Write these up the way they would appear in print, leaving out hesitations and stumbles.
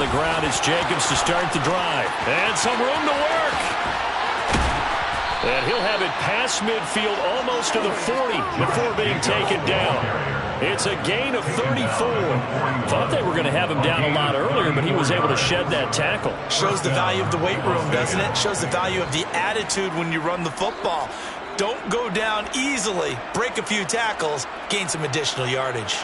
on the ground. It's Jacobs to start the drive. And some room to work. And he'll have it past midfield almost to the 40 before being taken down. It's a gain of 34. Thought they were going to have him down a lot earlier, but he was able to shed that tackle. Shows the value of the weight room, doesn't it? Shows the value of the attitude when you run the football. Don't go down easily. Break a few tackles. Gain some additional yardage.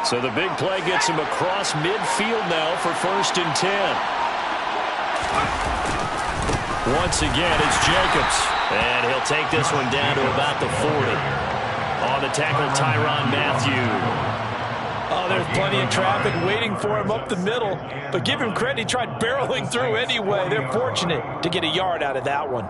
So the big play gets him across midfield now for 1st and 10. Once again, it's Jacobs. And he'll take this one down to about the 40. On the tackle, Tyrann Mathieu. Oh, there's plenty of traffic waiting for him up the middle. But give him credit, he tried barreling through anyway. They're fortunate to get a yard out of that one.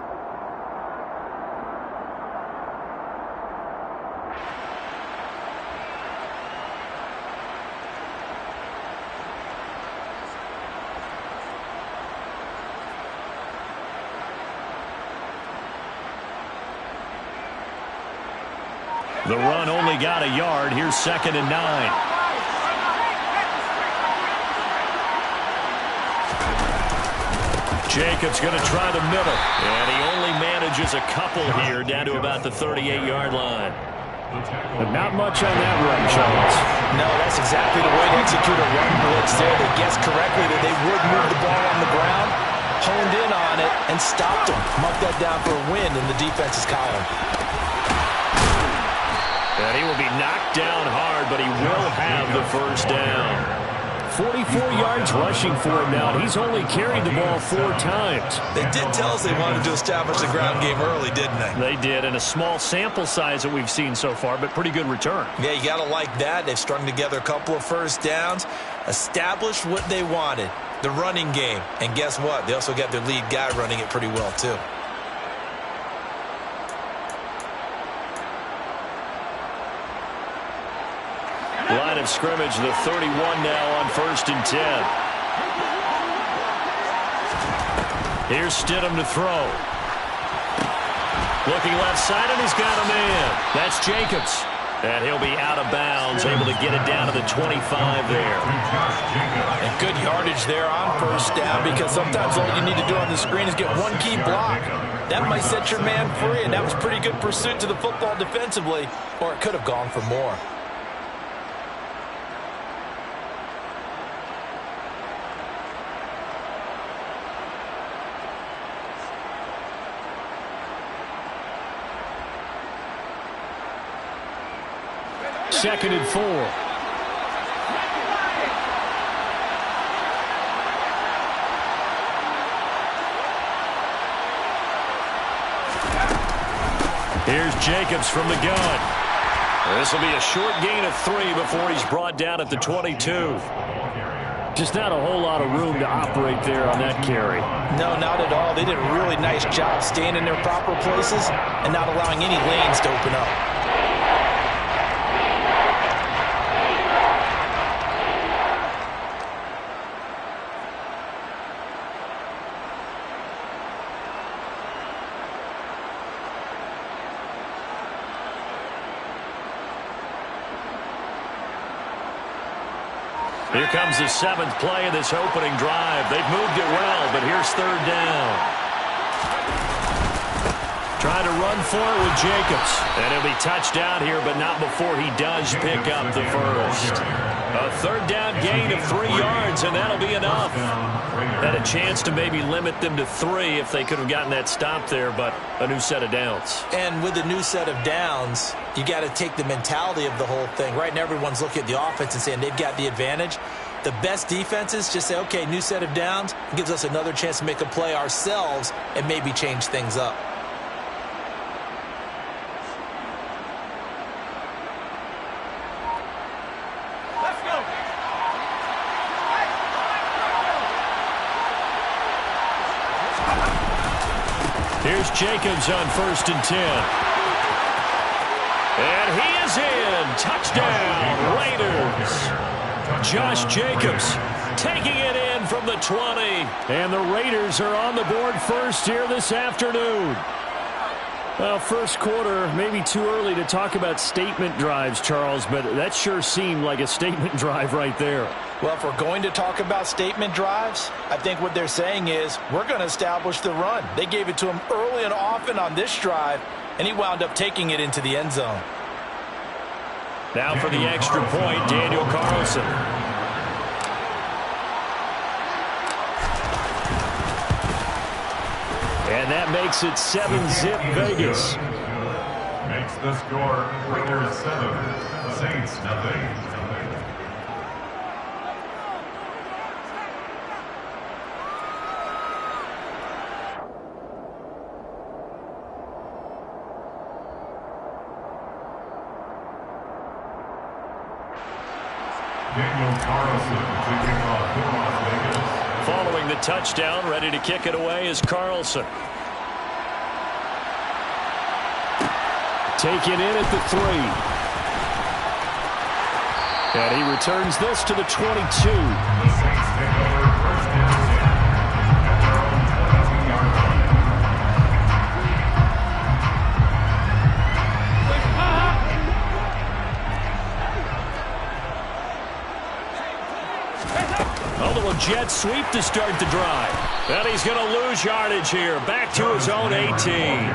The run only got a yard. Here's 2nd and 9. Jacobs going to try the middle. And he only manages a couple here down to about the 38-yard line. But not much on that run, Charles. No, that's exactly the way to execute a run blitz there. They guessed correctly that they would move the ball on the ground, honed in on it, and stopped them. Mark that down for a win in the defense's column. And he will be knocked down hard, but he will have the 1st down. 44 yards rushing for him now. He's only carried the ball 4 times. They did tell us they wanted to establish the ground game early, didn't they? They did, and a small sample size that we've seen so far, but pretty good return. Yeah, you got to like that. They've strung together a couple of 1st downs, established what they wanted, the running game. And guess what? They also got their lead guy running it pretty well, too. Line of scrimmage, the 31 now on 1st and 10. Here's Stidham to throw. Looking left side, and he's got a man. That's Jacobs. And he'll be out of bounds, able to get it down to the 25 there. And good yardage there on 1st down, because sometimes all you need to do on the screen is get one key block. That might set your man free, and that was pretty good pursuit to the football defensively, or it could have gone for more. Second and 4. Here's Jacobs from the gun. This will be a short gain of 3 before he's brought down at the 22. Just not a whole lot of room to operate there on that carry. No, not at all. They did a really nice job staying in their proper places and not allowing any lanes to open up. Here comes the 7th play of this opening drive. They've moved it well, but here's 3rd down. Trying to run for it with Jacobs. And he'll be touched down here, but not before he does pick up the 1st. A 3rd down gain of 3 yards, and that'll be enough. Had a chance to maybe limit them to 3 if they could have gotten that stop there, but a new set of downs. And with a new set of downs, you got to take the mentality of the whole thing. Right now, everyone's looking at the offense and saying they've got the advantage. The best defenses just say, okay, new set of downs. It gives us another chance to make a play ourselves and maybe change things up. Here's Jacobs on 1st and 10. And he is in. Touchdown, Raiders. Josh Jacobs taking it in from the 20. And the Raiders are on the board first here this afternoon. Well, first quarter, maybe too early to talk about statement drives, Charles, but that sure seemed like a statement drive right there. Well, if we're going to talk about statement drives, I think what they're saying is we're going to establish the run. They gave it to him early and often on this drive, and he wound up taking it into the end zone. Now for the extra point, Daniel Carlson. And that makes it 7-zip Vegas. Makes the score Raiders 7, Saints nothing. Daniel Carlson to kick off for Las Vegas. Following the touchdown, ready to kick it away is Carlson. Taken in at the 3. And he returns this to the 22. The Saints take over 1st and 10 at their own 22-yard line. A little jet sweep to start the drive. And he's going to lose yardage here. Back to his own 18.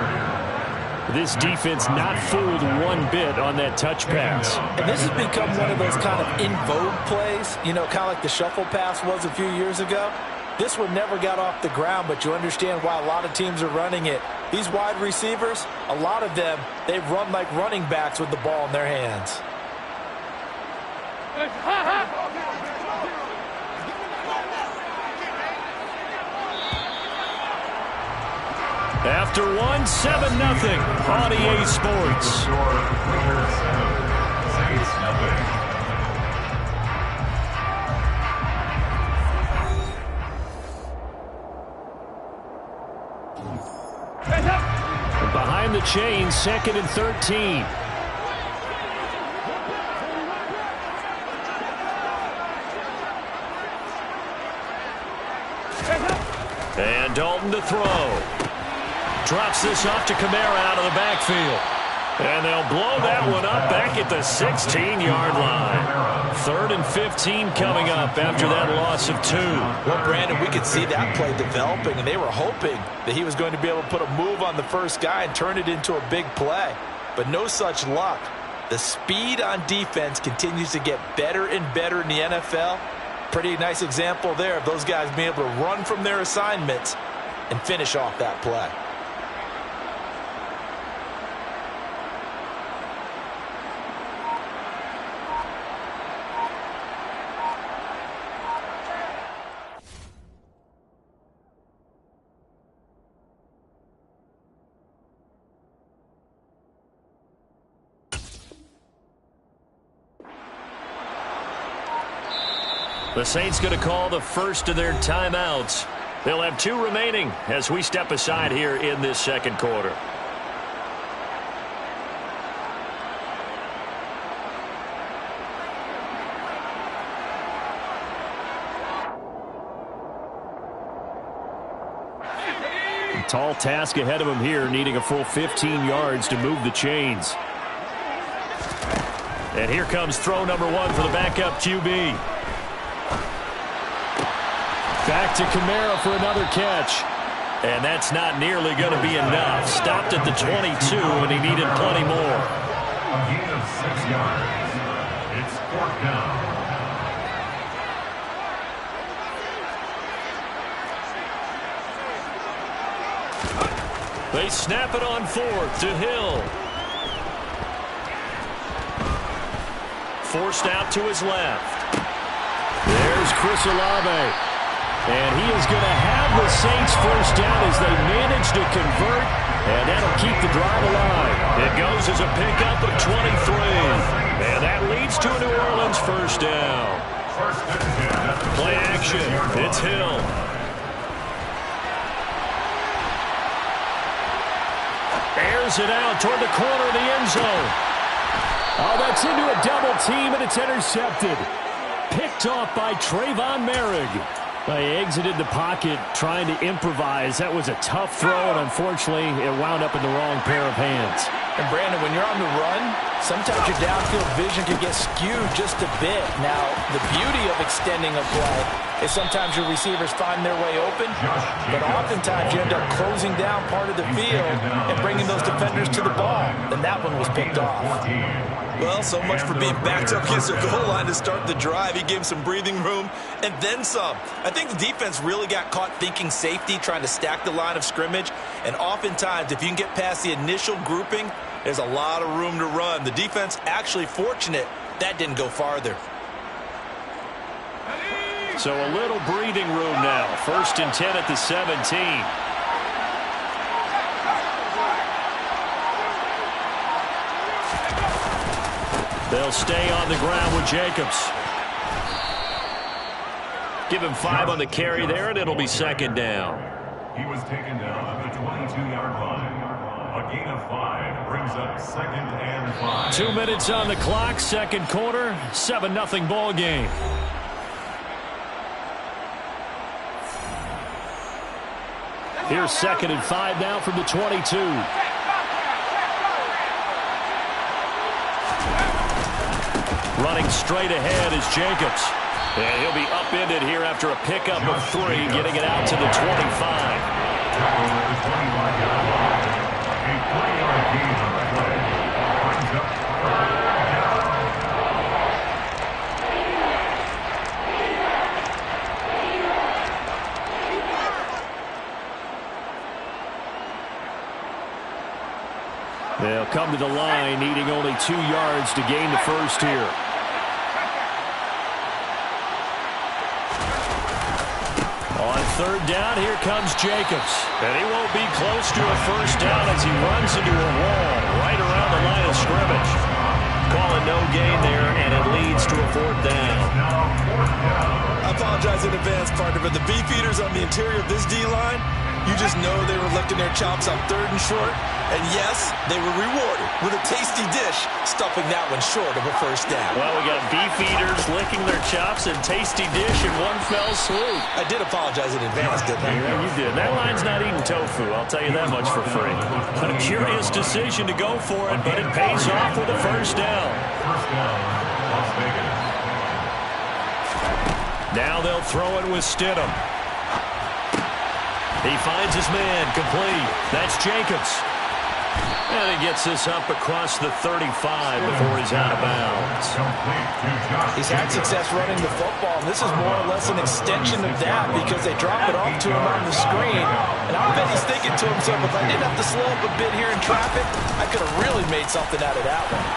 This defense not fooled one bit on that touch pass. And this has become one of those kind of in vogue plays, you know, kind of like the shuffle pass was a few years ago. This one never got off the ground, but you understand why a lot of teams are running it. These wide receivers, a lot of them, they run like running backs with the ball in their hands. After 1, 7-0 on EA Sports. Score Raiders 7, Saints nothing. Behind the chains, 2nd and 13. And Dalton to throw. Drops this off to Kamara out of the backfield. And they'll blow that one up back at the 16-yard line. 3rd and 15 coming up after that loss of 2. Well, Brandon, we could see that play developing, and they were hoping that he was going to be able to put a move on the first guy and turn it into a big play. But no such luck. The speed on defense continues to get better and better in the NFL. Pretty nice example there of those guys being able to run from their assignments and finish off that play. The Saints going to call the first of their timeouts. They'll have 2 remaining as we step aside here in this second quarter. A tall task ahead of him here, needing a full 15 yards to move the chains. And here comes throw number 1 for the backup QB. Back to Kamara for another catch. And that's not nearly going to be enough. Stopped at the 22, and he needed plenty more. A gain of 6 yards. It's 4th down. They snap it on 4th to Hill. Forced out to his left. There's Chris Olave. And he is going to have the Saints first down as they manage to convert. And that'll keep the drive alive. It goes as a pickup of 23. And that leads to a New Orleans first down. Play action. It's Hill. Airs it out toward the corner of the end zone. Oh, that's into a double team, and it's intercepted. Picked off by Trayvon Merrick. He exited the pocket trying to improvise. That was a tough throw, and unfortunately, it wound up in the wrong pair of hands. And, Brandon, when you're on the run, sometimes your downfield vision can get skewed just a bit. Now, the beauty of extending a play is sometimes your receivers find their way open, but oftentimes you end up closing down part of the field and bringing those defenders to the ball. And that one was picked off. Well, so much for being backed up against the goal line to start the drive. He gave him some breathing room and then some. I think the defense really got caught thinking safety, trying to stack the line of scrimmage. And oftentimes, if you can get past the initial grouping, there's a lot of room to run. The defense actually fortunate that didn't go farther. So a little breathing room now. 1st and 10 at the 17. They'll stay on the ground with Jacobs. Give him 5 on the carry there, and it'll be 2nd down. He was taken down at the 22-yard line. A gain of 5 brings up 2nd and 5. 2 minutes on the clock, 2nd quarter, 7-0 ball game. Here's 2nd and 5 now from the 22. Running straight ahead is Jacobs. And he'll be upended here after a pickup of 3, getting it out to the 25. They'll come to the line, needing only 2 yards to gain the first here. On 3rd down, here comes Jacobs. And he won't be close to a first down as he runs into a wall right around the line of scrimmage. Calling no gain there, and it leads to a 4th down. I apologize in advance, partner, but the beefeaters on the interior of this D-line, you just know they were licking their chops on 3rd and short. And yes, they were rewarded with a tasty dish, stuffing that one short of a first down. Well, we got beef eaters licking their chops and tasty dish in one fell swoop. I did apologize in advance, didn't I? Yeah, you did. That line's not eating tofu, I'll tell you that much for free. But a curious decision to go for it, but it pays off with a first down. First down, Las Vegas. Now they'll throw it with Stidham. He finds his man, complete. That's Jacobs. And he gets this up across the 35 before he's out of bounds. He's had success running the football, and this is more or less an extension of that because they drop it off to him on the screen. And I bet he's thinking to himself, if I didn't have to slow up a bit here in traffic, I could have really made something out of that one.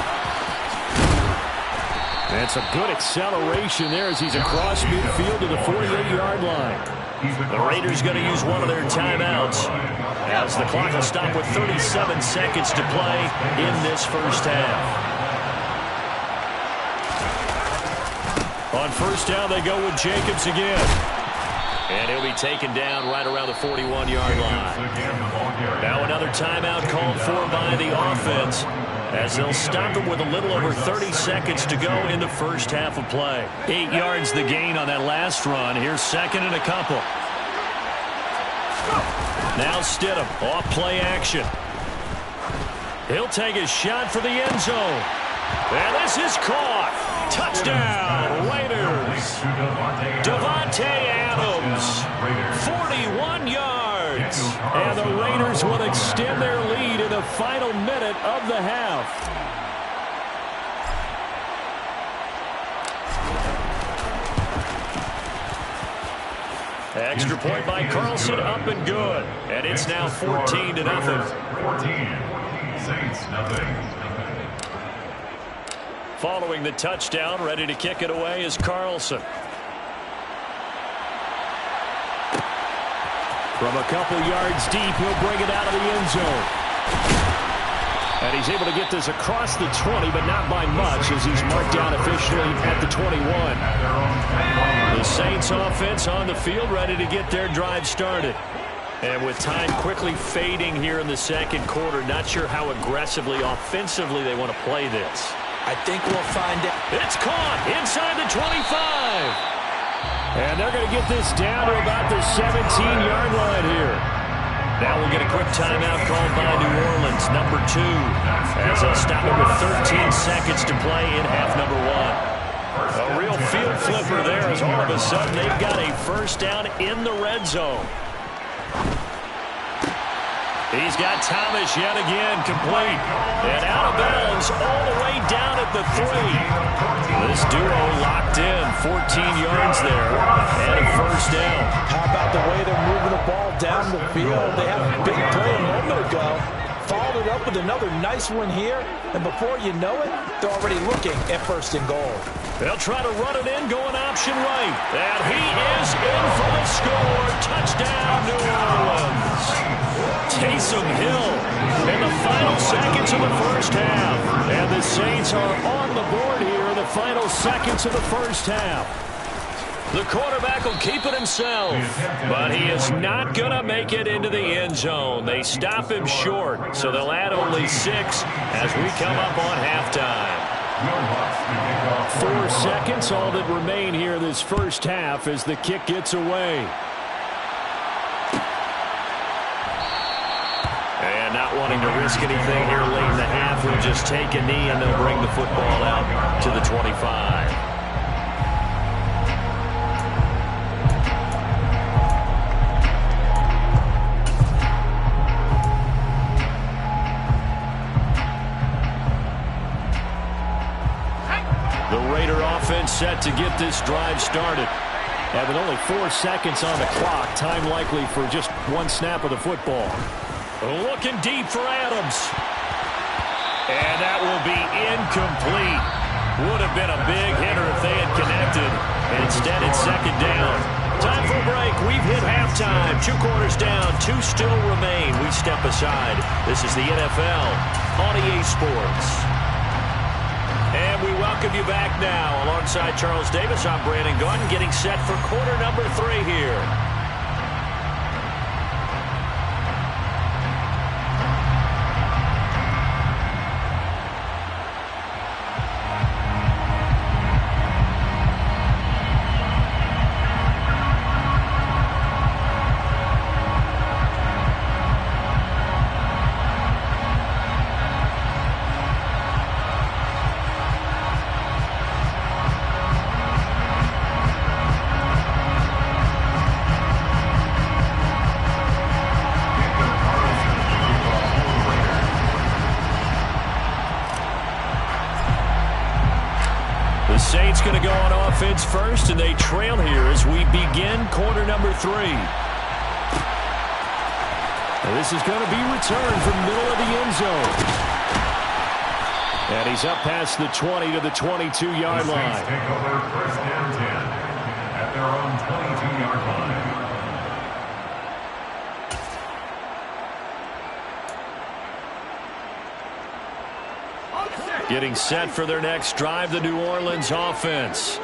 That's a good acceleration there as he's across midfield to the 48-yard line. The Raiders going to use one of their timeouts as the clock will stop with 37 seconds to play in this first half. On first down, they go with Jacobs again. And he'll be taken down right around the 41-yard line. Now another timeout called for by the offense as they'll stop him with a little over 30 seconds to go in the first half of play. 8 yards the gain on that last run. Here's 2nd and a couple. Now Stidham, off play action. He'll take a shot for the end zone. And this is caught. Touchdown, Raiders. Davante Adams, 41 yards. And the Raiders will extend their lead in the final minute of the half. Extra point by Carlson, up and good. And it's now 14-0. 14. Saints, nothing. Following the touchdown, ready to kick it away is Carlson. From a couple yards deep, he'll bring it out of the end zone. And he's able to get this across the 20, but not by much as he's marked down officially at the 21. The Saints offense on the field, ready to get their drive started. And with time quickly fading here in the second quarter, not sure how aggressively, offensively they want to play this. I think we'll find out. It's caught inside the 25. And they're going to get this down to about the 17-yard line here. Now we'll get a quick timeout called by New Orleans, number 2, as they'll stop it with 13 seconds to play in half number 1. A real field flipper there as all of a sudden they've got a first down in the red zone. He's got Thomas yet again, complete. And out of bounds all the way down at the 3. This duo locked in, 14 yards there, and a first down. How about the way they're moving the ball down the field? They had a big play a moment ago. Followed it up with another nice one here, and before you know it, they're already looking at first and goal. They'll try to run it in, going option right. And he is in for the score. Touchdown, New Orleans. Taysom Hill in the final seconds of the first half. And the Saints are on the board here in the final seconds of the first half. The quarterback will keep it himself, but he is not going to make it into the end zone. They stop him short, so they'll add only 6 as we come up on halftime. 4 seconds, all that remain here this first half as the kick gets away. And not wanting to risk anything here late in the half, we'll just take a knee and they'll bring the football out to the 25. The Raider offense set to get this drive started. And with only 4 seconds on the clock, time likely for just 1 snap of the football. Looking deep for Adams. And that will be incomplete. Would have been a big hitter if they had connected. And instead it's second down. Time for a break. We've hit halftime. 2 quarters down. 2 still remain. We step aside. This is the NFL on EA Sports. And we welcome you back now. Alongside Charles Davis, I'm Brandon Gaudin, getting set for quarter number 3 here. The Saints going to go on offense first, and they trail here as we begin quarter number 3. And this is going to be returned from middle of the end zone. And he's up past the 20 to the 22-yard line. Take over first and 10 at their own 22-yard line. Getting set for their next drive, the New Orleans offense.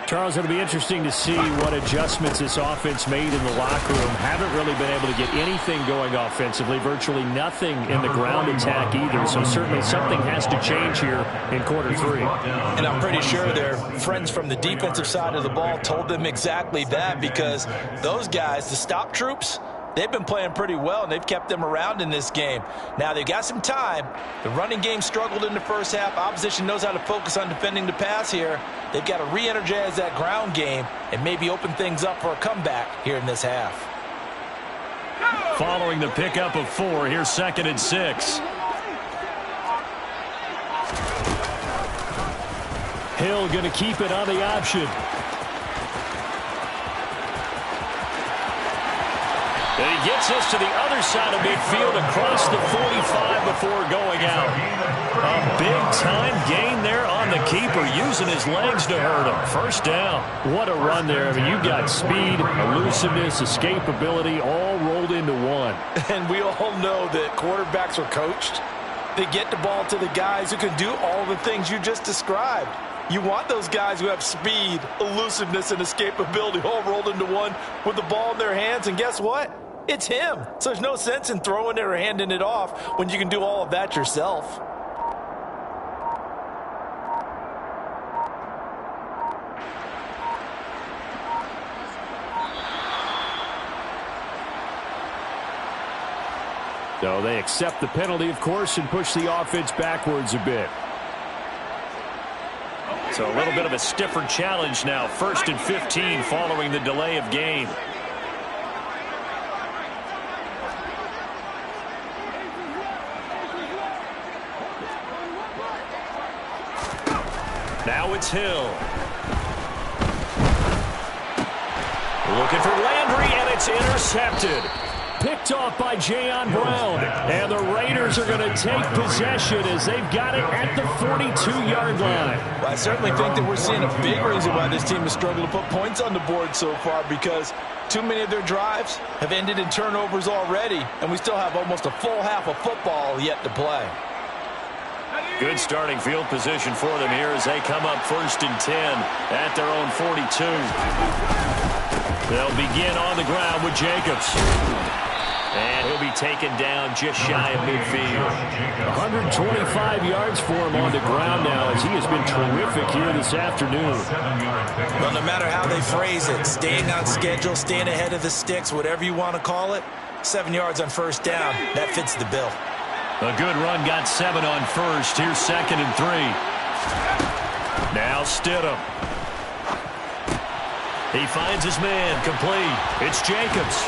Charles, it'll be interesting to see what adjustments this offense made in the locker room. Haven't really been able to get anything going offensively, virtually nothing in the ground attack either. So certainly something has to change here in quarter 3. And I'm pretty sure their friends from the defensive side of the ball told them exactly that, because those guys, the stop troops, they've been playing pretty well, and they've kept them around in this game. Now, they've got some time. The running game struggled in the first half. Opposition knows how to focus on defending the pass here. They've got to re-energize that ground game and maybe open things up for a comeback here in this half. Following the pickup of 4, here's 2nd and 6. Hill going to keep it on the option. And he gets us to the other side of midfield across the 45 before going out. A big-time gain there on the keeper, using his legs to hurt him. First down. What a run there. I mean, you've got speed, elusiveness, escapability, all rolled into one. And we all know that quarterbacks are coached. They get the ball to the guys who can do all the things you just described. You want those guys who have speed, elusiveness, and escapability all rolled into one with the ball in their hands. And guess what? It's him. So there's no sense in throwing it or handing it off when you can do all of that yourself. So they accept the penalty, of course, and push the offense backwards a bit. So a little bit of a stiffer challenge now. 1st and 15 following the delay of game. Now it's Hill. Looking for Landry, and it's intercepted. Picked off by Jayon Brown. And the Raiders are going to take possession as they've got it at the 42-yard line. Well, I certainly think that we're seeing a big reason why this team has struggled to put points on the board so far, because too many of their drives have ended in turnovers already, and we still have almost a full half of football yet to play. Good starting field position for them here as they come up 1st and 10 at their own 42. They'll begin on the ground with Jacobs. And he'll be taken down just shy of midfield. 125 yards for him on the ground now as he has been terrific here this afternoon. Well, no matter how they phrase it, staying on schedule, staying ahead of the sticks, whatever you want to call it, 7 yards on 1st down, that fits the bill. A good run got 7 on 1st. Here's 2nd and 3. Now Stidham. He finds his man, complete. It's Jacobs.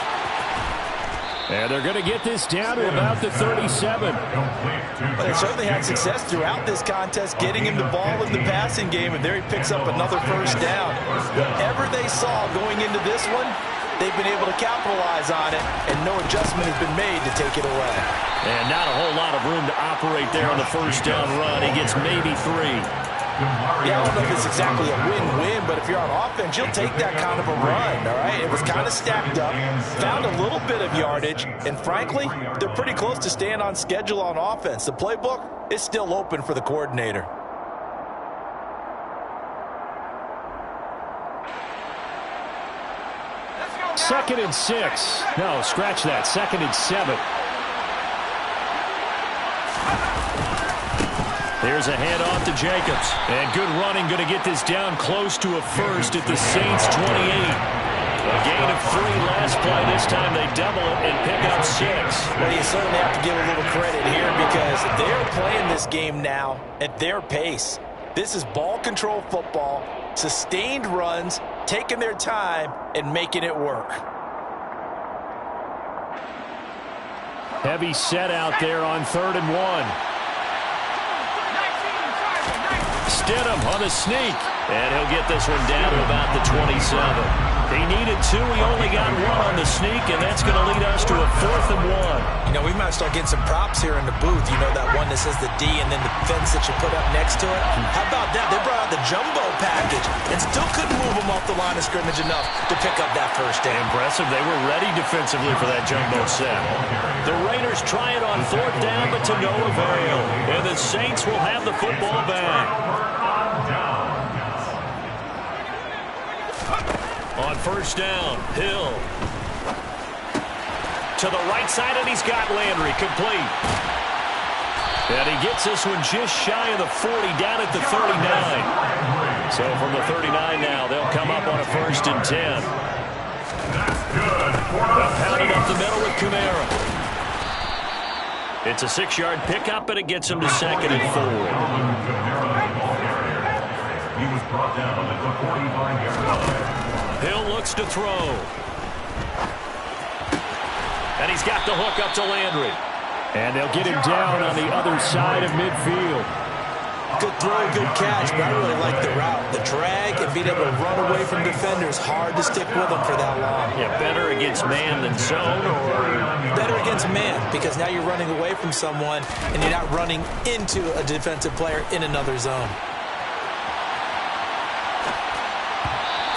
And they're going to get this down to about the 37. But they certainly had success throughout this contest, getting him the ball in the passing game, and there he picks up another 1st down. Whatever they saw going into this one, they've been able to capitalize on it, and no adjustment has been made to take it away. And not a whole lot of room to operate there on the 1st down run. He gets maybe 3. Yeah, I don't know if it's exactly a win-win, but if you're on offense, you'll take that kind of a run, all right? It was kind of stacked up, found a little bit of yardage, and frankly, they're pretty close to staying on schedule on offense. The playbook is still open for the coordinator. Second and 6. No, scratch that. 2nd and 7. Here's a handoff to Jacobs. And good running, going to get this down close to a 1st at the Saints' 28. A gain of 3 last play. This time they double it and pick up 6. Well, you certainly have to give a little credit here because they're playing this game now at their pace. This is ball control football, sustained runs, taking their time and making it work. Heavy set out there on 3rd and 1. Stidham on the sneak. And he'll get this one down to about the 27. He needed 2. He only got 1 on the sneak, and that's going to lead us to a 4th and 1. You know, we might start getting some props here in the booth. You know, that one that says the D and then the fence that you put up next to it. How about that? They brought out the jumbo package and still couldn't move them off the line of scrimmage enough to pick up that 1st down. Impressive. They were ready defensively for that jumbo set. The Raiders try it on 4th down, but to no avail. And the Saints will have the football back. On 1st down, Hill. To the right side, and he's got Landry complete. And he gets this one just shy of the 40, down at the 39. So from the 39 now, they'll come up on a 1st and 10. They'll pound it up the middle with Kamara. It's a 6-yard pickup, and it gets him to 2nd and 4. He was brought down at the 45-yard line. Hill looks to throw. And he's got the hook up to Landry. And they'll get him down on the other side of midfield. Good throw, good catch, but I really like the route. The drag and being able to run away from defenders, hard to stick with them for that long. Yeah, better against man than zone, or better against man, because now you're running away from someone and you're not running into a defensive player in another zone.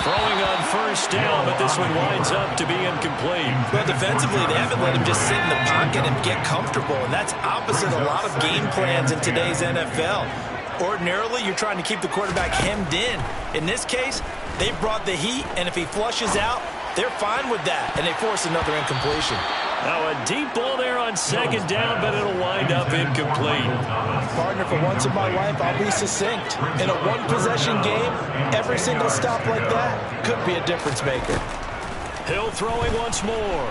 Throwing on 1st down, but this one winds up to be incomplete. Well, defensively, they haven't let him just sit in the pocket and get comfortable, and that's opposite a lot of game plans in today's NFL. Ordinarily, you're trying to keep the quarterback hemmed in. In this case, they brought the heat, and if he flushes out, They're fine with that, and they force another incompletion. Now a deep ball there on second down, but it'll wind up incomplete. Partner, for once in my life, I'll be succinct. In a one-possession game, every single stop like that could be a difference maker. Hill throwing once more.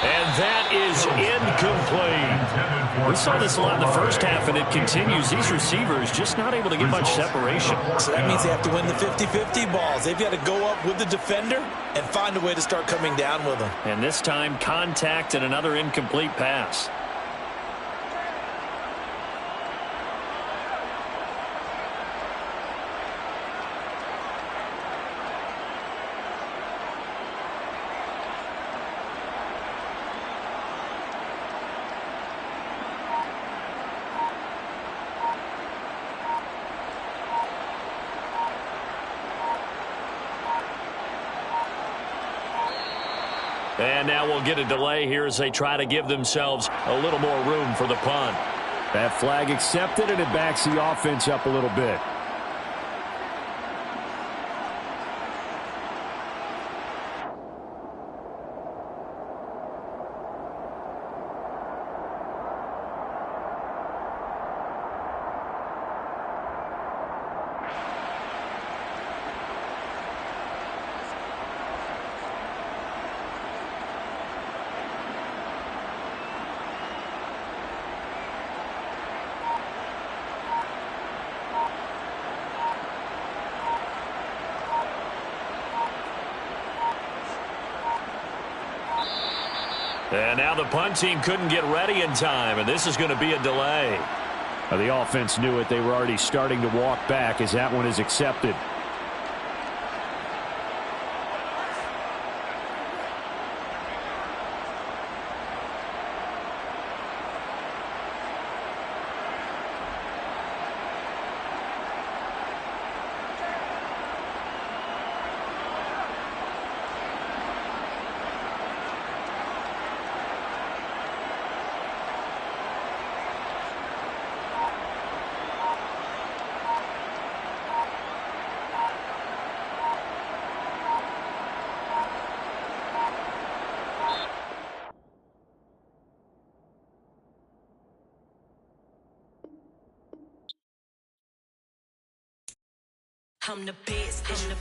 And that is incomplete. We saw this a lot in the first half, and it continues. These receivers just not able to get much separation. So that means they have to win the 50-50 balls. They've got to go up with the defender and find a way to start coming down with them. And this time, contact and another incomplete pass. And now we'll get a delay here as they try to give themselves a little more room for the punt. That flag accepted, and it backs the offense up a little bit. And now the punt team couldn't get ready in time, and this is going to be a delay. The offense knew it. They were already starting to walk back as that one is accepted. I'm the best in the